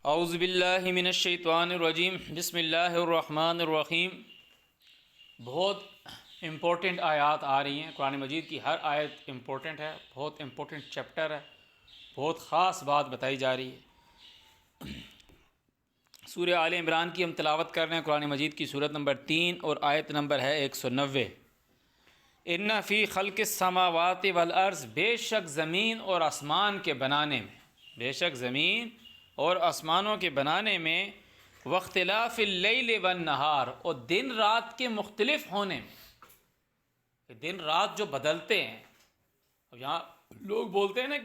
اعوذ باللہ من الشیطان الرجیم بسم اللہ الرحمن الرحیم۔ بہت امپورٹنٹ آیات آ رہی ہیں، قرآن مجید کی ہر آیت امپورٹنٹ ہے، بہت امپورٹنٹ چیپٹر ہے، بہت خاص بات بتائی جا رہی ہے۔ سورہ آل عمران کی ہم تلاوت کر رہے ہیں، قرآن مجید کی سورت نمبر 3 اور آیت نمبر ہے 190۔ ان فی خلق السماوات والارض، بے شک زمین اور آسمان کے بنانے میں، بے شک زمین اور آسمانوں کے بنانے میں، واختلاف اللیل والنہار، اور دن رات کے مختلف ہونے میں، کہ دن رات جو بدلتے ہیں۔ اب یہاں لوگ بولتے ہیں نا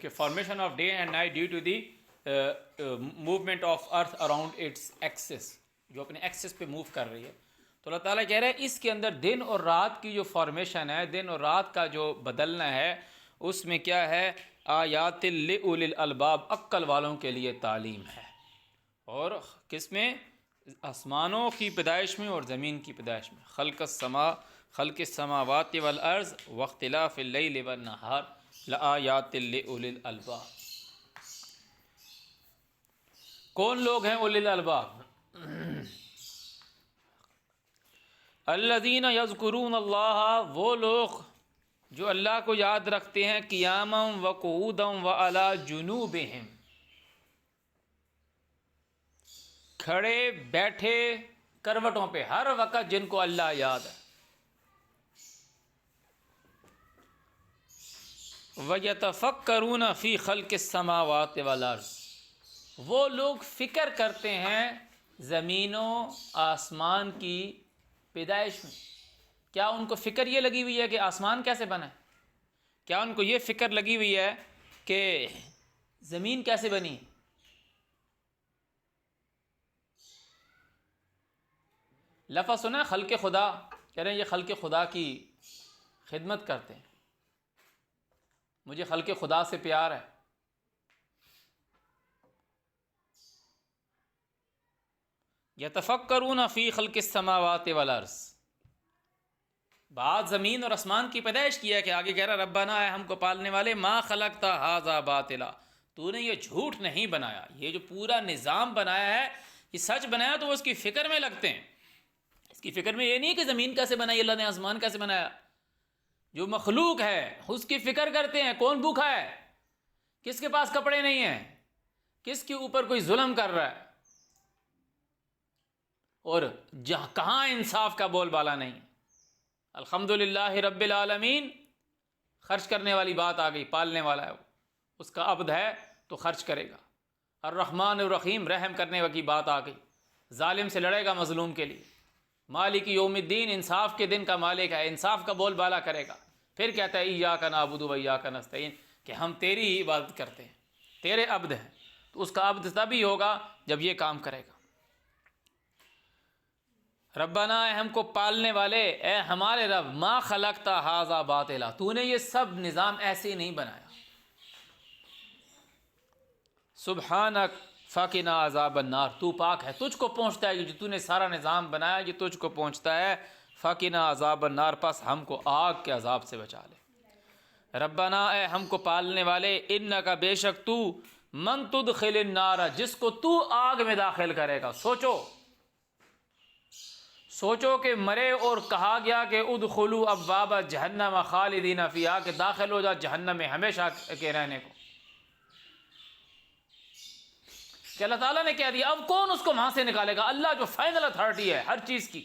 کہ formation of day and night due to the movement of earth around its axis, جو اپنے ایکسس پہ موو کر رہی ہے۔ تو اللہ تعالیٰ کہہ رہا ہے اس کے اندر دن اور رات کی جو فارمیشن ہے، دن اور رات کا جو بدلنا ہے، اس میں کیا ہے؟ آیات لأولی الالباب، عقل والوں کے لیے تعلیم ہے۔ اور کس میں؟ آسمانوں کی پیدائش میں اور زمین کی پیدائش میں۔ خلق السماوات والارض واختلاف اللیل والنہار لآیات لأولی الالباب۔ کون لوگ ہیں اولی الالباب؟ الذین یذکرون اللہ، وہ لوگ جو اللہ کو یاد رکھتے ہیں، قیاما وقعودا وعلی جنوبہم، کھڑے بیٹھے کروٹوں پہ، ہر وقت جن کو اللہ یاد ہے۔ وَيَتَفَكَّرُونَ فِي خَلْقِ السَّمَاوَاتِ وَالْأَرْضِ، وہ لوگ فکر کرتے ہیں زمین و آسمان کی پیدائش میں۔ کیا ان کو فکر یہ لگی ہوئی ہے کہ آسمان کیسے بنا ہے؟ کیا ان کو یہ فکر لگی ہوئی ہے کہ زمین کیسے بنی؟ لفظ سنا ہے خلق خدا، کہہ رہے ہیں یہ خلق خدا کی خدمت کرتے ہیں، مجھے خلق خدا سے پیار ہے۔ یتفکرون فی خلق السماوات والارض، بعد زمین اور آسمان کی پیدائش کی ہے، کہ آگے کہہ رہا ربنا، اے ہم کو پالنے والے، ما خلقت ھذا باطلا، تو نے یہ جھوٹ نہیں بنایا، یہ جو پورا نظام بنایا ہے یہ سچ بنایا، تو وہ اس کی فکر میں لگتے ہیں۔ اس کی فکر میں یہ نہیں کہ زمین کیسے بنائی اللہ نے، آسمان کیسے بنایا، جو مخلوق ہے اس کی فکر کرتے ہیں۔ کون بھوکا ہے؟ کس کے پاس کپڑے نہیں ہیں؟ کس کے اوپر کوئی ظلم کر رہا ہے؟ اور جہاں کہاں انصاف کا بول بالا نہیں۔ الحمدللہ رب العالمین، خرچ کرنے والی بات آ گئی، پالنے والا ہے وہ، اس کا عبد ہے تو خرچ کرے گا۔ الرحمن الرحیم، رحم کرنے کی بات آ گئی، ظالم سے لڑے گا مظلوم کے لیے۔ مالک یوم الدین، انصاف کے دن کا مالک ہے، انصاف کا بول بالا کرے گا۔ پھر کہتا ہے ایاک نعبد و ایاک نستعین، کہ ہم تیری ہی عبادت کرتے ہیں، تیرے عبد ہیں۔ تو اس کا عبد تبھی ہوگا جب یہ کام کرے گا۔ ربنا، اے ہم کو پالنے والے، اے ہمارے رب، ما خلقت ھذا باطلا، تو نے یہ سب نظام ایسے نہیں بنایا۔ سبحانک فقنا عذاب النار، تو پاک ہے، تجھ کو پہنچتا ہے، جو تو نے سارا نظام بنایا یہ تجھ کو پہنچتا ہے۔ فقنا عذاب النار، پس ہم کو آگ کے عذاب سے بچا لے۔ ربنا، اے ہم کو پالنے والے، انک، بے شک تو، من تدخل النار، جس کو تو آگ میں داخل کرے گا۔ سوچو کہ مرے اور کہا گیا کہ ادخلوا ابواب جہنم خالدین فیہا، کہ داخل ہو جا جہنم میں ہمیشہ کے رہنے کو، کہ اللہ تعالیٰ نے کہہ دیا، اب کون اس کو وہاں سے نکالے گا؟ اللہ جو فائنل اتھارٹی ہے ہر چیز کی،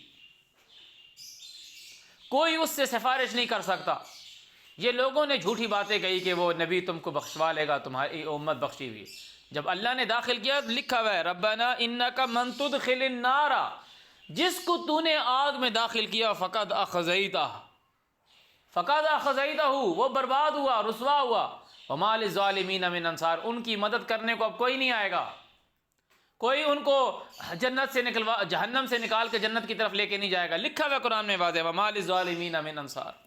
کوئی اس سے سفارش نہیں کر سکتا۔ یہ لوگوں نے جھوٹی باتیں کہی کہ وہ نبی تم کو بخشوا لے گا، تمہاری امت بخشی ہوئی۔ جب اللہ نے داخل کیا، لکھا ہوا ہے ربنا انک من تدخل النار، جس کو تو نے آگ میں داخل کیا، فقد اخزیتہ، وہ برباد ہوا، رسوا ہوا۔ وما للظالمین من انصار، ان کی مدد کرنے کو اب کوئی نہیں آئے گا، کوئی ان کو جنت سے جہنم سے نکال کے جنت کی طرف لے کے نہیں جائے گا۔ لکھا ہوا قرآن میں واضح، وما للظالمین من انصار۔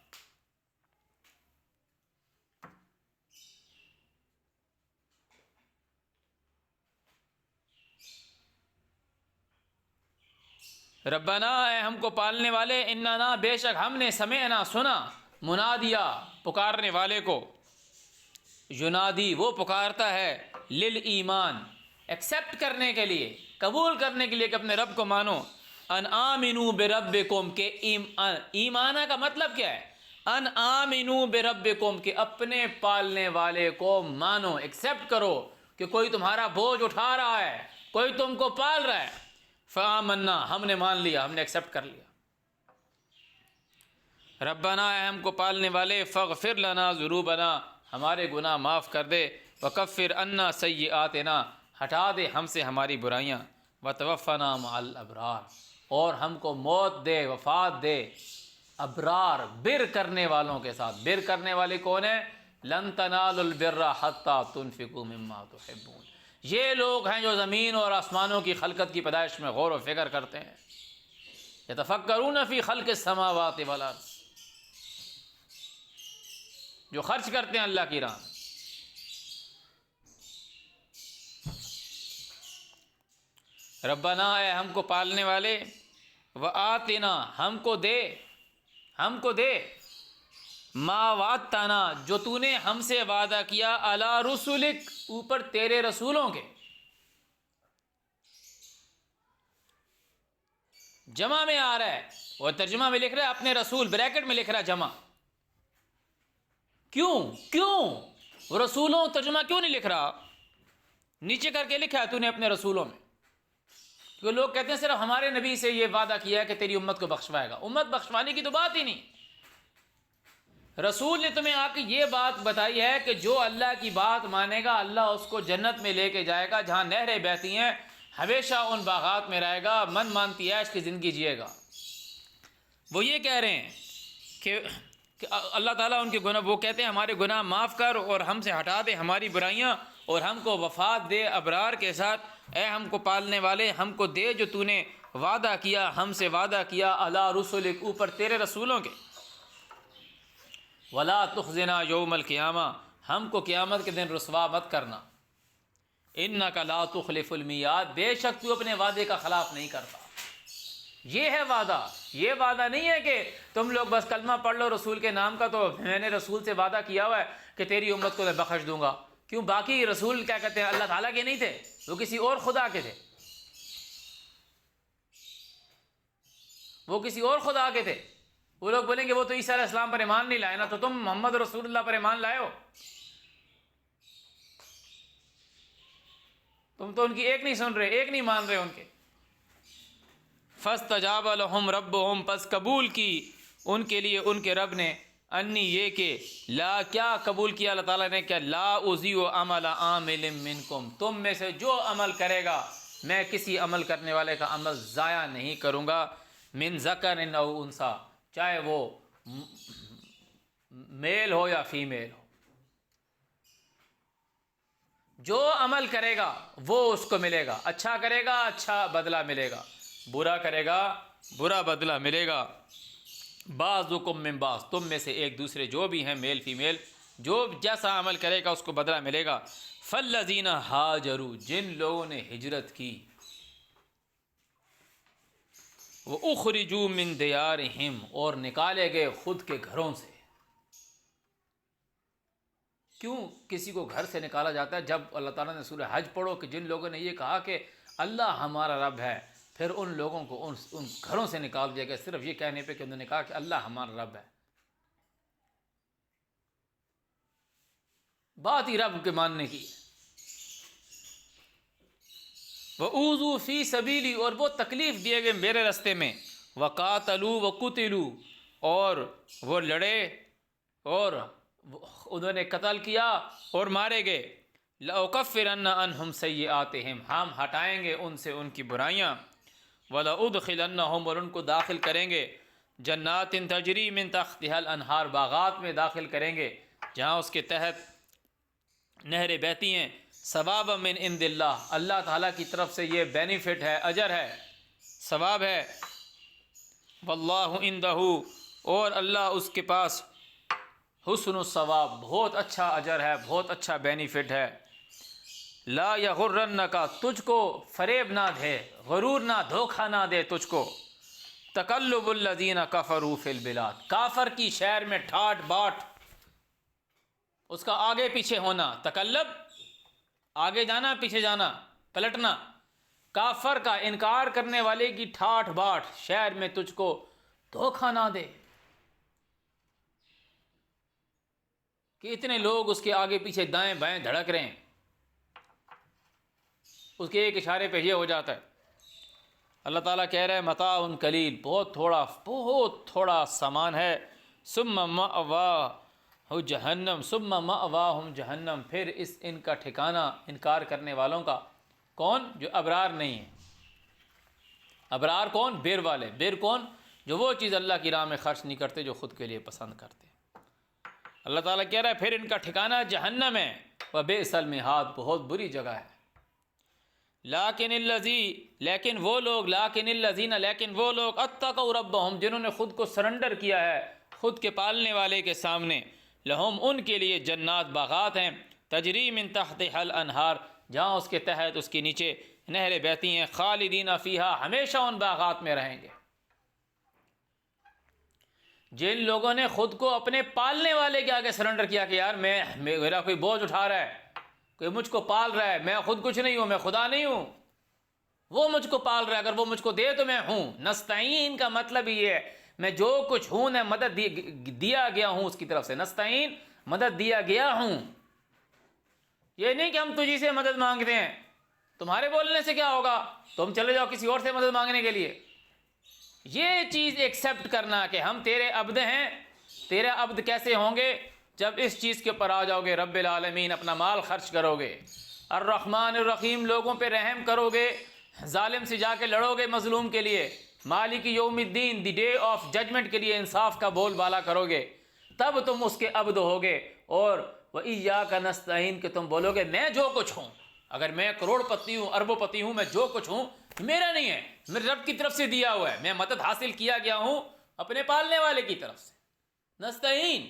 ربنا، اے ہم کو پالنے والے، اننا، بے شک ہم نے، سمعنا، سنا، منادیا، پکارنے والے کو، ینادی، وہ پکارتا ہے، للایمان، ایکسیپٹ کرنے کے لیے، قبول کرنے کے لیے کہ اپنے رب کو مانو. ان آمنوا بربکم، کہ ایمانہ کا مطلب کیا ہے؟ ان آمنوا بربکم، کہ اپنے پالنے والے کو مانو، ایکسیپٹ کرو کہ کوئی تمہارا بوجھ اٹھا رہا ہے، کوئی تم کو پال رہا ہے. فآمنا، ہم نے مان لیا، ہم نے ایکسیپٹ کر لیا. ربنا، اے ہم کو پالنے والے، فاغفر لنا ذنوبنا، ہمارے گناہ معاف کر دے، وکفر عنا سیئاتنا، ہٹا دے ہم سے ہماری برائیاں، وتوفنا مع الابرار، اور ہم کو موت دے، وفات دے ابرار، بر کرنے والوں کے ساتھ. بر کرنے والے کون ہیں؟ لن تنالوا البر حتی تنفقوا مما تحبون، یہ لوگ ہیں جو زمین اور آسمانوں کی خلقت کی پیدائش میں غور و فکر کرتے ہیں. یتفکرون فی خلق السماوات والارض، جو خرچ کرتے ہیں اللہ کی راہ میں. ربنا، اے ہم کو پالنے والے، وآتنا، ہم کو دے ما وعدتنا، جو تو نے ہم سے وعدہ کیا، علی رسلک، اوپر تیرے رسولوں کے. جمع میں آ رہا ہے، اور ترجمہ میں لکھ رہا ہے اپنے رسول، بریکٹ میں لکھ رہا ہے جمع. کیوں رسولوں ترجمہ کیوں نہیں لکھ رہا؟ نیچے کر کے لکھا ہے تو نے اپنے رسولوں میں. کیونکہ لوگ کہتے ہیں صرف ہمارے نبی سے یہ وعدہ کیا ہے کہ تیری امت کو بخشوائے گا. امت بخشوانے کی تو بات ہی نہیں. رسول نے تمہیں آ کے یہ بات بتائی ہے کہ جو اللہ کی بات مانے گا، اللہ اس کو جنت میں لے کے جائے گا جہاں نہریں بہتی ہیں، ہمیشہ ان باغات میں رہے گا، من مانتی عیش کی زندگی جیے گا. وہ یہ کہہ رہے ہیں کہ اللہ تعالیٰ ان کے گناہ، وہ کہتے ہیں ہمارے گناہ معاف کر اور ہم سے ہٹا دے ہماری برائیاں، اور ہم کو وفات دے ابرار کے ساتھ. اے ہم کو پالنے والے، ہم کو دے جو تو نے وعدہ کیا، ہم سے وعدہ کیا، علی رسلک، اوپر تیرے رسولوں کے. ولا تخزنا یوم القیامہ، ہم کو قیامت کے دن رسوا مت کرنا. انک لا تخلف المیعاد، بے شک تو اپنے وعدے کا خلاف نہیں کرتا. یہ ہے وعدہ. یہ وعدہ نہیں ہے کہ تم لوگ بس کلمہ پڑھ لو رسول کے نام کا، تو میں نے رسول سے وعدہ کیا ہوا ہے کہ تیری امت کو میں بخش دوں گا. کیوں؟ باقی رسول کیا کہتے ہیں؟ اللہ تعالیٰ کے نہیں تھے، وہ کسی اور خدا کے تھے. وہ کسی اور خدا کے تھے. وہ لوگ بولیں گے وہ تو عیسیٰ علیہ السلام پر ایمان نہیں لائے نا، تو تم محمد رسول اللہ پر ایمان لائے ہو. تم تو ان کی ایک نہیں سن رہے، ایک نہیں مان رہے ان کے. فاستجاب لهم ربهم، پس قبول کی ان کے لیے ان کے رب نے، انی، یہ کہ لا، کیا قبول کیا اللہ تعالیٰ نے؟ کہ لا اضیع عمل عامل منکم، تم میں سے جو عمل کرے گا میں کسی عمل کرنے والے کا عمل ضائع نہیں کروں گا. من ذکر او انثی، چاہے وہ میل ہو یا فیمیل ہو. جو عمل کرے گا وہ اس کو ملے گا. اچھا کرے گا اچھا بدلہ ملے گا، برا کرے گا برا بدلہ ملے گا. بعضکم من بعض، تم میں سے ایک دوسرے جو بھی ہیں، میل فیمیل، جو جیسا عمل کرے گا اس کو بدلہ ملے گا. فالذین ہاجروا، جن لوگوں نے ہجرت کی، وَأُخْرِجُوا مِن دِيَارِهِمْ، اور نکالے گئے خود کے گھروں سے. کیوں کسی کو گھر سے نکالا جاتا ہے؟ جب اللہ تعالیٰ نے سورہ حج پڑھو کہ جن لوگوں نے یہ کہا کہ اللہ ہمارا رب ہے، پھر ان لوگوں کو ان گھروں سے نکال دیا گیا صرف یہ کہنے پہ کہ انہوں نے کہا کہ اللہ ہمارا رب ہے. بات ہی رب کے ماننے کی. وَأُوذُوا فِي سَبِيلِي، اور وہ تکلیف دیے گئے میرے رستے میں. وَقَاتَلُوا وَقُتِلُوا، اور وہ لڑے اور انہوں نے قتل کیا اور مارے گئے. لَأُكَفِّرَنَّ عَنْهُمْ سَيِّئَاتِهِمْ، ہم ہٹائیں گے ان سے ان کی برائیاں. وَلَأُدْخِلَنَّهُمْ، اور ان کو داخل کریں گے، جنات تجری من تحتها الانہار، باغات میں داخل کریں گے جہاں اس کے تحت نہریں بہتی ہیں. ثوابا من عند اللہ، اللہ تعالیٰ کی طرف سے یہ بینیفٹ ہے، اجر ہے، ثواب ہے. واللہ عندہ، اور اللہ اس کے پاس حسن الثواب، بہت اچھا اجر ہے، بہت اچھا بینیفٹ ہے. لا یغرنک، تجھ کو فریب نہ دے، غرور نہ، دھوکہ نہ دے تجھ کو. تقلب الذین کفروا فی البلاد، کافر کی شہر میں ٹھاٹ باٹ، اس کا آگے پیچھے ہونا. تقلب، آگے جانا پیچھے جانا. پلٹنا، کافر کا، انکار کرنے والے کی ٹھاٹھ باٹھ شہر میں تجھ کو دھوکہ نہ دے، کہ اتنے لوگ اس کے آگے پیچھے دائیں بائیں دھڑک رہے ہیں، اس کے ایک اشارے پہ یہ ہو جاتا ہے۔ اللہ تعالیٰ کہہ رہا ہے متاع قلیل، بہت تھوڑا سامان ہے، ثم مأواہ جہنم، ثم مأواہم جہنم، پھر ان کا ٹھکانہ انکار کرنے والوں کا، کون؟ جو ابرار نہیں ہیں۔ ابرار کون؟ بر والے۔ بر کون؟ جو وہ چیز اللہ کی راہ میں خرچ نہیں کرتے جو خود کے لیے پسند کرتے۔ اللہ تعالیٰ کہہ رہا ہے پھر ان کا ٹھکانہ جہنم ہے، وبئس المہاد، بہت بری جگہ ہے۔ لیکن وہ لوگ اتقوا ربہم، جنہوں نے خود کو سرنڈر کیا ہے خود کے پالنے والے کے سامنے، لہم، ان کے لیے جنات، باغات ہیں، تجری من تحتہا الانہار، جہاں اس کے تحت، اس کے نیچے نہریں بہتی ہیں، خالدین فیہا، ہمیشہ ان باغات میں رہیں گے۔ جن لوگوں نے خود کو اپنے پالنے والے کے آگے سرنڈر کیا کہ یار میرا کوئی بوجھ اٹھا رہا ہے، کوئی مجھ کو پال رہا ہے، میں خود کچھ نہیں ہوں، میں خدا نہیں ہوں، وہ مجھ کو پال رہا ہے، اگر وہ مجھ کو دے تو میں ہوں۔ نستعین کا مطلب یہ ہے میں جو کچھ ہوں میں مدد دیا گیا ہوں اس کی طرف سے، نستعین مدد دیا گیا ہوں۔ یہ نہیں کہ ہم تجھی سے مدد مانگتے ہیں، تمہارے بولنے سے کیا ہوگا، تم چلے جاؤ کسی اور سے مدد مانگنے کے لیے۔ یہ چیز ایکسیپٹ کرنا کہ ہم تیرے عبد ہیں۔ تیرے عبد کیسے ہوں گے؟ جب اس چیز کے اوپر آ جاؤ گے، رب العالمین، اپنا مال خرچ کرو گے، الرحمن الرحیم، لوگوں پہ رحم کرو گے، ظالم سے جا کے لڑو گے مظلوم کے لیے، مالک یوم الدین، دی ڈے آف ججمنٹ کے لیے انصاف کا بول بالا کرو گے، تب تم اس کے عبد ہوگے۔ اور وَإِيَّاكَ نَسْتَعِينُ، کہ تم بولو گے میں جو کچھ ہوں، اگر میں کروڑ پتی ہوں، اربوں پتی ہوں، میں جو کچھ ہوں میرا نہیں ہے، میرے رب کی طرف سے دیا ہوا ہے، میں مدد حاصل کیا گیا ہوں اپنے پالنے والے کی طرف سے۔ نستعین،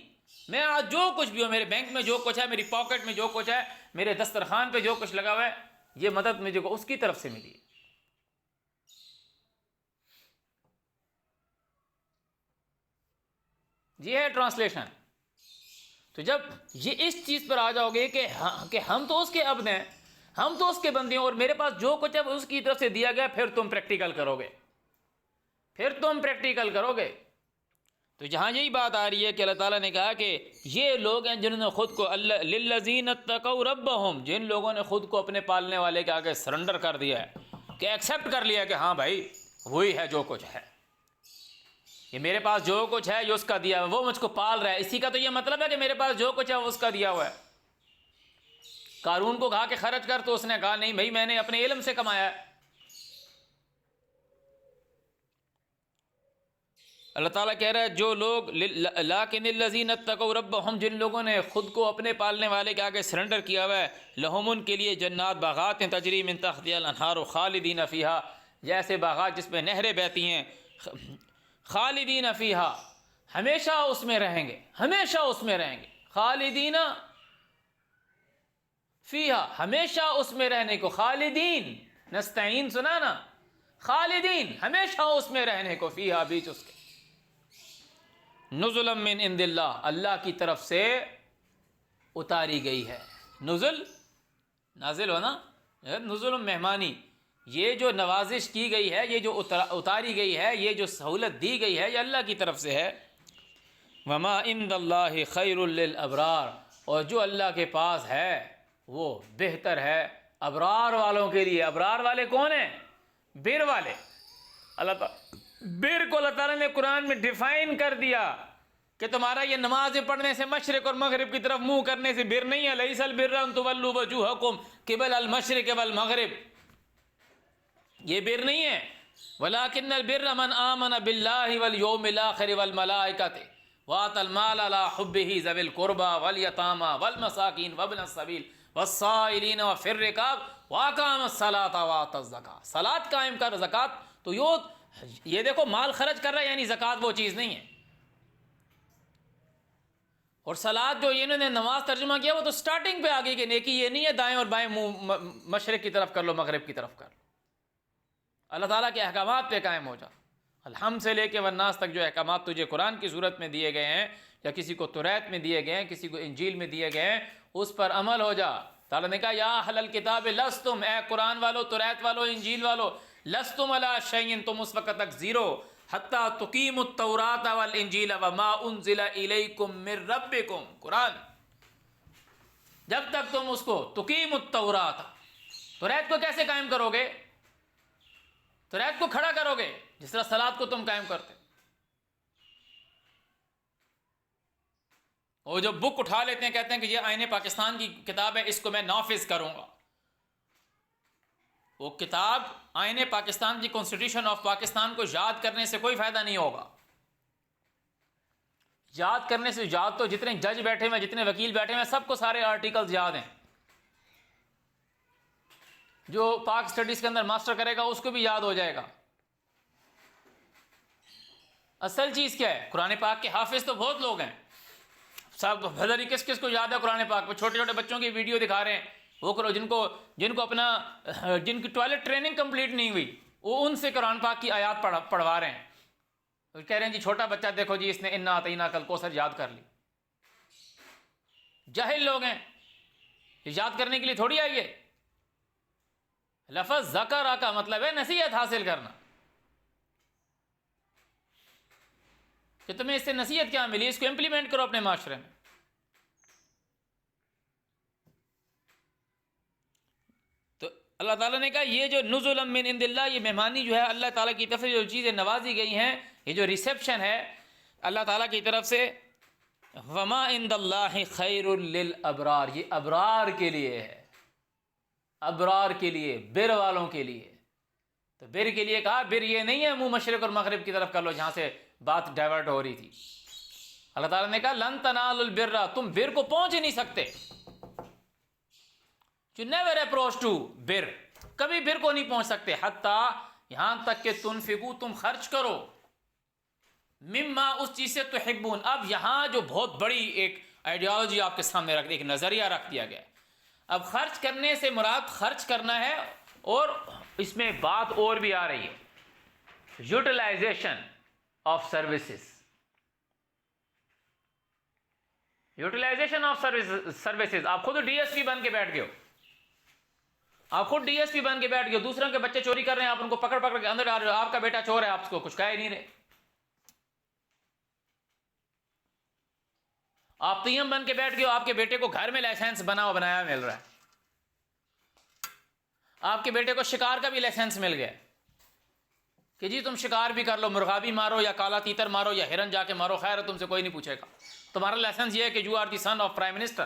میں آج جو کچھ بھی ہوں، میرے بینک میں جو کچھ ہے، میری پاکٹ میں جو کچھ ہے، میرے دسترخوان پہ جو کچھ لگا ہوا ہے، یہ مدد مجھے کو اس کی طرف سے ملی ہے۔ یہ ہے ٹرانسلیشن۔ تو جب یہ اس چیز پر آ جاؤ گے کہ ہم تو اس کے عبد ہیں، ہم تو اس کے بندے ہیں، اور میرے پاس جو کچھ ہے وہ اس کی طرف سے دیا گیا، پھر تم پریکٹیکل کرو گے، تو جہاں یہی بات آ رہی ہے کہ اللہ تعالیٰ نے کہا کہ یہ لوگ ہیں جنہوں نے خود کو للذین اتقوا ربہم، جن لوگوں نے خود کو اپنے پالنے والے کے آگے سرنڈر کر دیا ہے، کہ ایکسیپٹ کر لیا کہ ہاں بھائی وہی ہے جو کچھ ہے، یہ میرے پاس جو کچھ ہے یہ اس کا دیا ہوا ہے، وہ مجھ کو پال رہا ہے۔ اسی کا تو یہ مطلب ہے کہ میرے پاس جو کچھ ہے وہ اس کا دیا ہوا ہے۔ قارون کو کہا کہ خرچ کر، تو اس نے کہا نہیں بھائی میں نے اپنے علم سے کمایا ہے۔ اللہ تعالیٰ کہہ رہا ہے جو لوگ لیکن الذین اتقوا ربہم، جن لوگوں نے خود کو اپنے پالنے والے کے آگے سرنڈر کیا ہوا ہے، لہم، ان کے لیے جنات، باغات ہیں، تجری من تحتہا الانہار خالدین فیہا، جیسے باغات جس میں نہریں بہتی ہیں، خالدین فیہا، ہمیشہ اس میں رہیں گے، ہمیشہ اس میں رہیں گے، خالدین فیہا، ہمیشہ اس میں رہنے کو، خالدین، نستعین سنا نا، خالدین، ہمیشہ اس میں رہنے کو، فیہا، بیچ اس کے، نزلا من عند اللہ، اللہ کی طرف سے اتاری گئی ہے۔ نزل، نازل ہونا، نزل مہمانی، یہ جو نوازش کی گئی ہے، یہ جو اتاری گئی ہے، یہ جو سہولت دی گئی ہے، یہ اللہ کی طرف سے ہے۔ وما عند اللہ خیر للابرار، اور جو اللہ کے پاس ہے وہ بہتر ہے ابرار والوں کے لیے۔ ابرار والے کون ہیں؟ بر والے۔ اللہ تعالیٰ بر کو اللہ تعالیٰ نے قرآن میں ڈیفائن کر دیا کہ تمہارا یہ نماز پڑھنے سے، مشرق اور مغرب کی طرف منہ کرنے سے بر نہیں ہے۔ لیس البر ان تولوا وجوہکم قبل المشرق والمغرب، یہ بر نہیں ہے۔ ولکن البر من آمن باللہ والیوم الآخر والملائکۃ وآتى المال على حبہ ذوی القربى والیتامى والمساکین وابن السبیل والسائلین وفی الرقاب واقام الصلاۃ وآتى الزکاۃ، صلاۃ قائم کر، زکوٰۃ، تو یہ دیکھو مال خرچ کر رہا ہے، یعنی زکوٰۃ وہ چیز نہیں ہے۔ اور صلاۃ جو انہوں نے نماز ترجمہ کیا وہ تو سٹارٹنگ پہ آ گئی کہ نیکی یہ نہیں ہے دائیں اور بائیں منہ مشرق کی طرف کر لو، مغرب کی طرف کر لو، اللہ تعالیٰ کے احکامات پہ قائم ہو جا۔ الحمد سے لے کے والناس تک جو احکامات تجھے قرآن کی صورت میں دیے گئے ہیں، یا کسی کو توریت میں دیے گئے ہیں، کسی کو انجیل میں دیے گئے ہیں، اس پر عمل ہو جا، تعالیٰ نے کہا یا اہل الکتاب لستم، اے قرآن والو، توریت والو، انجیل والو، لستم علی شیء، تم اس وقت تک زیرو، حتی تقیموا التوراۃ والانجیل وما انزل الیکم من ربکم، قرآن، جب تک تم اس کو تقیموا التوراۃ، توریت کو کیسے قائم کرو گے؟ توریت کو کھڑا کرو گے جس طرح صلاۃ کو تم قائم کرتے، وہ جو بک اٹھا لیتے ہیں کہتے ہیں کہ یہ آئین پاکستان کی کتاب ہے، اس کو میں نافذ کروں گا، وہ کتاب آئین پاکستان کی کانسٹیٹیوشن آف پاکستان کو یاد کرنے سے کوئی فائدہ نہیں ہوگا۔ یاد کرنے سے، یاد تو جتنے جج بیٹھے ہوئے، جتنے وکیل بیٹھے ہوئے، سب کو سارے آرٹیکلز یاد ہیں، جو پاک اسٹڈیز کے اندر ماسٹر کرے گا اس کو بھی یاد ہو جائے گا۔ اصل چیز کیا ہے؟ قرآن پاک کے حافظ تو بہت لوگ ہیں، سب بھدری کس کس کو یاد ہے قرآن پاک؟ وہ چھوٹے چھوٹے بچوں کی ویڈیو دکھا رہے ہیں، وہ کرو، جن کو اپنا جن کی ٹوائلٹ ٹریننگ کمپلیٹ نہیں ہوئی، وہ ان سے قرآن پاک کی آیات پڑھوا رہے ہیں، وہ کہہ رہے ہیں جی چھوٹا بچہ دیکھو جی اس نے انا اعطیناک الکوثر یاد کر لی۔ جاہل لوگ ہیں، یاد کرنے کے لیے تھوڑی آئی ہے۔ لفظ ذکر کا مطلب ہے نصیحت حاصل کرنا، کہ تمہیں اس سے نصیحت کیا ملی، اس کو امپلیمنٹ کرو اپنے معاشرے میں۔ تو اللہ تعالیٰ نے کہا یہ جو نزلا من عند اللہ، یہ مہمانی جو ہے اللہ تعالیٰ کی طرف سے جو چیزیں نوازی گئی ہیں، یہ جو ریسیپشن ہے اللہ تعالیٰ کی طرف سے، وما عند اللہ خیر للابرار، یہ ابرار کے لیے ہے، ابرار کے لیے، بر والوں کے لیے۔ تو بر کے لیے کہا، بر یہ نہیں ہے منہ مشرق اور مغرب کی طرف کر لو جہاں سے بات ڈائیورٹ ہو رہی تھی۔ اللہ تعالیٰ نے کہا لن تنالوا البر، تم بر کو پہنچ ہی نہیں سکتے، you never approach to بر، کبھی بر کو نہیں پہنچ سکتے، حتیٰ یہاں تک کہ تنفقو، تم خرچ کرو، مما اس چیز سے تحبون۔ اب یہاں جو بہت بڑی ایک آئیڈیالوجی آپ کے سامنے رکھ دی، ایک نظریہ رکھ دیا گیا، اب خرچ کرنے سے مراد خرچ کرنا ہے، اور اس میں بات اور بھی آ رہی ہے، utilization of services, utilization of services. آپ خود ڈی ایس پی بن کے بیٹھ گئے ہو، آپ خود ڈی ایس پی بن کے بیٹھ گئے ہو، دوسروں کے بچے چوری کر رہے ہیں، آپ ان کو پکڑ کے اندر ڈال رہے ہو، آپ کا بیٹا چور ہے، آپ اس کو کچھ کہہ ہی نہیں رہے۔ آپ پی ایم بن کے بیٹھ گئے ہو، آپ کے بیٹے کو گھر میں لائسنس بنایا مل رہا ہے، آپ کے بیٹے کو شکار کا بھی لائسنس مل گیا کہ جی تم شکار بھی کر لو، مرغا بھی مارو، یا کالا تیتر مارو، یا ہرن جا کے مارو، خیر ہے، تم سے کوئی نہیں پوچھے گا، تمہارا لائسنس یہ ہے کہ you are the son of prime minister.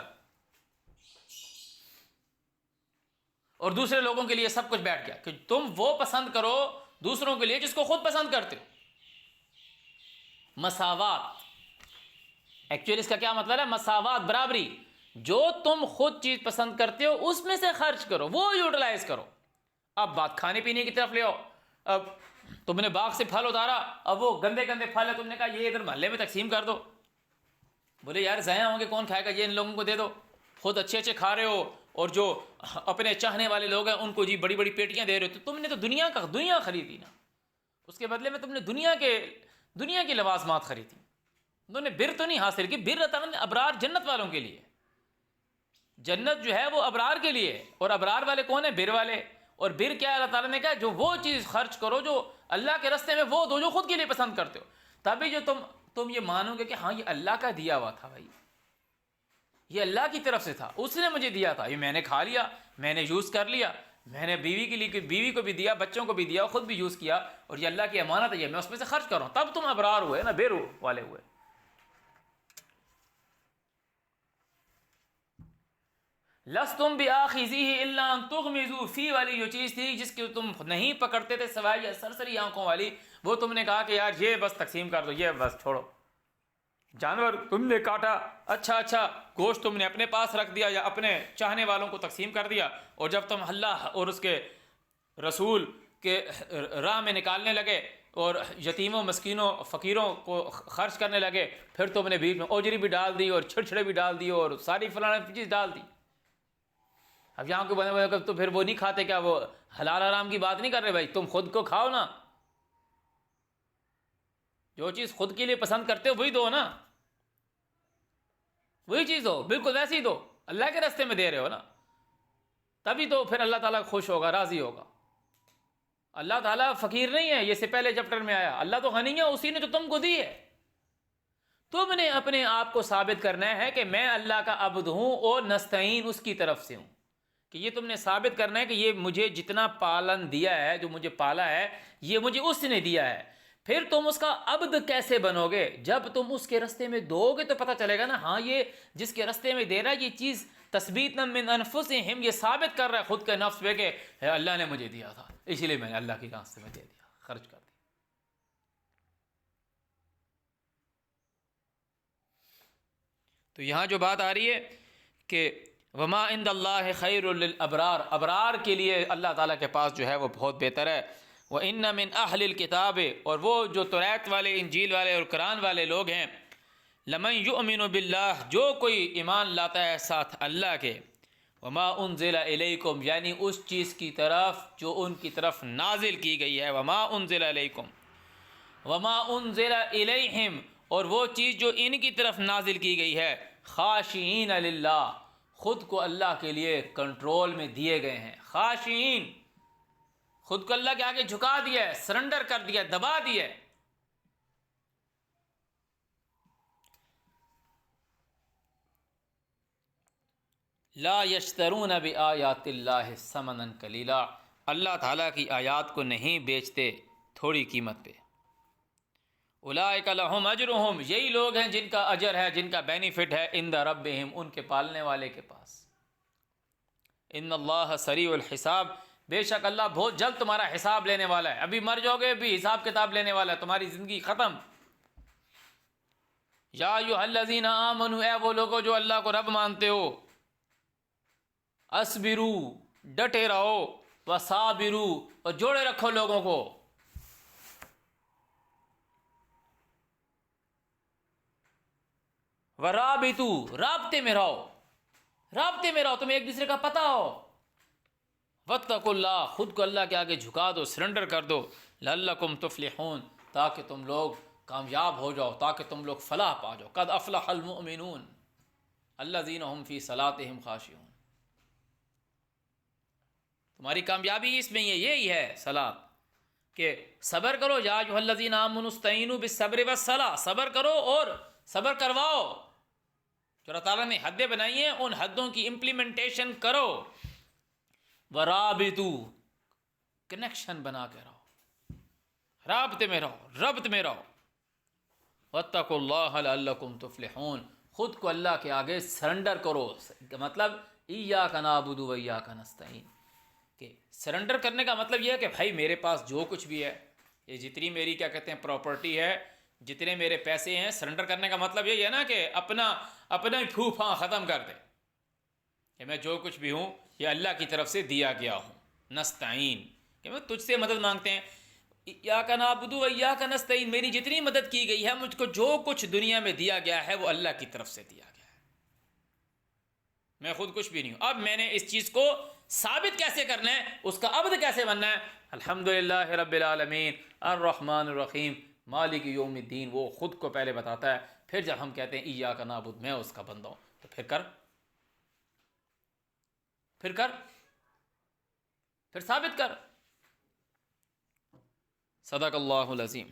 اور دوسرے لوگوں کے لیے سب کچھ بیٹھ گیا کہ تم وہ پسند کرو دوسروں کے لیے جس کو خود پسند کرتے ہو۔ مساوات، ایکچولی اس کا کیا مطلب ہے؟ مساوات، برابری، جو تم خود چیز پسند کرتے ہو اس میں سے خرچ کرو، وہ یوٹیلائز کرو۔ اب بات کھانے پینے کی طرف لے آؤ، اب تم نے باغ سے پھل اتارا، اب وہ گندے گندے پھل ہے، تم نے کہا یہ ادھر محلے میں تقسیم کر دو، بولے یار ضائع ہوں گے، کون کھائے گا، یہ ان لوگوں کو دے دو، خود اچھے اچھے کھا رہے ہو، اور جو اپنے چاہنے والے لوگ ہیں ان کو جی بڑی بڑی پیٹیاں دے رہے ہو، تو تم نے تو دنیا خریدی نا، اس کے بدلے میں تم نے دنیا کی لوازمات خریدی، انہوں نے بر تو نہیں حاصل کی۔ بر ابرار جنت والوں کے لیے، جنت جو ہے وہ ابرار کے لیے، اور ابرار والے کون ہیں؟ بر والے۔ اور بر کیا ہے؟ اللہ تعالیٰ نے کہا جو وہ چیز خرچ کرو جو اللہ کے راستے میں، وہ دو جو خود کے لیے پسند کرتے ہو، تبھی جو تم یہ مانو گے کہ ہاں یہ اللہ کا دیا ہوا تھا، بھائی یہ اللہ کی طرف سے تھا، اس نے مجھے دیا تھا، یہ میں نے کھا لیا، میں نے یوز کر لیا، میں نے بیوی کے لیے، بیوی کو بھی دیا، بچوں کو بھی دیا، خود بھی یوز کیا، اور یہ اللہ کی امانت ہے، یہ میں اس میں سے خرچ کر رہا ہوں، تب تم ابرار ہوئے نا، بر والے ہوئے۔ لستم بآخذیہ الا ان تغمضوا فی والی جو چیز تھی جس کی تم نہیں پکڑتے تھے سوائے یہ سرسری آنکھوں والی، وہ تم نے کہا کہ یار یہ بس تقسیم کر دو، یہ بس چھوڑو۔ جانور تم نے کاٹا، اچھا گوشت تم نے اپنے پاس رکھ دیا یا اپنے چاہنے والوں کو تقسیم کر دیا، اور جب تم اللہ اور اس کے رسول کے راہ میں نکالنے لگے اور یتیموں، مسکینوں، فقیروں کو خرچ کرنے لگے، پھر تم نے بیچ میں اوجری بھی ڈال دی اور چھڑچھڑے بھی ڈال دی اور ساری فلاں چیز ڈال دی۔ اب یہاں کو بنے ہوئے تو پھر وہ نہیں کھاتے، کیا وہ حلال حرام کی بات نہیں کر رہے؟ بھائی تم خود کو کھاؤ نا، جو چیز خود کے لیے پسند کرتے ہو وہی دو نا، وہی چیز دو، بالکل ویسے ہی دو، اللہ کے راستے میں دے رہے ہو نا۔ تبھی تو پھر اللہ تعالیٰ خوش ہوگا، راضی ہوگا۔ اللہ تعالیٰ فقیر نہیں ہے، یہ سے پہلے چیپٹر میں آیا، اللہ تو غنی ہے، اسی نے تو تم کو دی ہے۔ تم نے اپنے آپ کو ثابت کرنا ہے کہ میں اللہ کا عبد ہوں اور نستعین اس کی طرف سے ہوں، کہ یہ تم نے ثابت کرنا ہے کہ یہ مجھے جتنا پالن دیا ہے، جو مجھے پالا ہے، یہ مجھے اس نے دیا ہے۔ پھر تم اس کا عبد کیسے بنو گے؟ جب تم اس کے رستے میں دو گے تو پتہ چلے گا نا، ہاں یہ جس کے رستے میں دے رہا ہے یہ چیز تثبیتا من انفسہم، یہ ثابت کر رہا ہے خود کے نفس پہ کہ اللہ نے مجھے دیا تھا، اسی لیے میں نے اللہ کے راستے میں دے دیا، خرچ کر دیا۔ تو یہاں جو بات آ رہی ہے کہ وما عند اللہ خیر للابرار، ابرار کے لیے اللہ تعالیٰ کے پاس جو ہے وہ بہت بہتر ہے۔ وَإِنَّ مِنْ أَهْلِ الْكِتَابِ، اور وہ جو توریت والے، انجیل والے اور قرآن والے لوگ ہیں، لَمَنْ يُؤْمِنُ بِاللَّهِ، جو کوئی ایمان لاتا ہے ساتھ اللہ کے، وَمَا أُنزِلَ إِلَيْكُمْ، یعنی اس چیز کی طرف جو ان کی طرف نازل کی گئی ہے، وَمَا أُنزِلَ إِلَيْكُمْ وَمَا أُنزِلَ إِلَيْهِمْ، اور وہ چیز جو ان کی طرف نازل کی گئی ہے، خاشعین للہ، خود کو اللہ کے لیے کنٹرول میں دیے گئے ہیں، خاشعین، خود کو اللہ کے آگے جھکا دیا ہے، سرنڈر کر دیا، دبا دیا ہے۔ لا یشترون بآیات اللہ ثمنا قلیلا، اللہ تعالیٰ کی آیات کو نہیں بیچتے تھوڑی قیمت پہ۔ اولئک لہم اجرہم، یہی لوگ ہیں جن کا اجر ہے، جن کا بینیفٹ ہے عند ربہم، ان کے پالنے والے کے پاس۔ ان اللہ سریع الحساب، بے شک اللہ بہت جلد تمہارا حساب لینے والا ہے، ابھی مر جاؤ گے بھی حساب کتاب لینے والا ہے، تمہاری زندگی ختم۔ یا ایھا الذین آمنوا، اے وہ لوگوں جو اللہ کو رب مانتے ہو، اصبرو، ڈٹے رہو، وصابرو، اور جوڑے رکھو لوگوں کو، ورابطو، رابطے میں رہو، رابطے میں رہو، تمہیں ایک دوسرے کا پتہ ہو، واتقوا اللہ، خود کو اللہ کے آگے جھکا دو، سرنڈر کر دو، لعلکم تفلحون، تاکہ تم لوگ کامیاب ہو جاؤ، تاکہ تم لوگ فلاح پا جاؤ۔ قد افلح المؤمنون الذین هم فی صلاتهم خاشعون، تمہاری کامیابی اس میں یہی ہے صلاۃ، کہ صبر کرو، یا ایھا الذین آمنوا استعینوا بالصبر والصلاۃ، صبر کرو اور صبر کرواؤ، جو اللہ تعالیٰ نے حدیں بنائی ہیں ان حدوں کی امپلیمنٹیشن کرو، ورابطو، کنیکشن بنا کے رہو، رابطے میں رہو، ربط میں رہو، واتقوا اللہ لعلکم تفلحون، خود کو اللہ کے آگے سرنڈر کرو، مطلب ایاک نعبد و ایاک نستعین، کہ سرنڈر کرنے کا مطلب یہ ہے کہ بھائی میرے پاس جو کچھ بھی ہے، یہ جتنی میری کیا کہتے ہیں پراپرٹی ہے، جتنے میرے پیسے ہیں، سرنڈر کرنے کا مطلب یہی ہے نا کہ اپنا ہی پھوپھا ختم کر دے، کہ میں جو کچھ بھی ہوں یہ اللہ کی طرف سے دیا گیا ہوں، نستعین، کہ میں تجھ سے مدد مانگتے ہیں، ایاک نعبد و ایاک نستعین، میری جتنی مدد کی گئی ہے، مجھ کو جو کچھ دنیا میں دیا گیا ہے وہ اللہ کی طرف سے دیا گیا ہے، میں خود کچھ بھی نہیں ہوں۔ اب میں نے اس چیز کو ثابت کیسے کرنا ہے، اس کا عبد کیسے بننا ہے؟ الحمدللہ رب العالمین الرحمن الرحیم مالک یوم الدین، وہ خود کو پہلے بتاتا ہے، پھر جب ہم کہتے ہیں ایاک نعبد، میں اس کا بندہ ہوں، تو پھر ثابت کر۔ صدق اللہ العظیم۔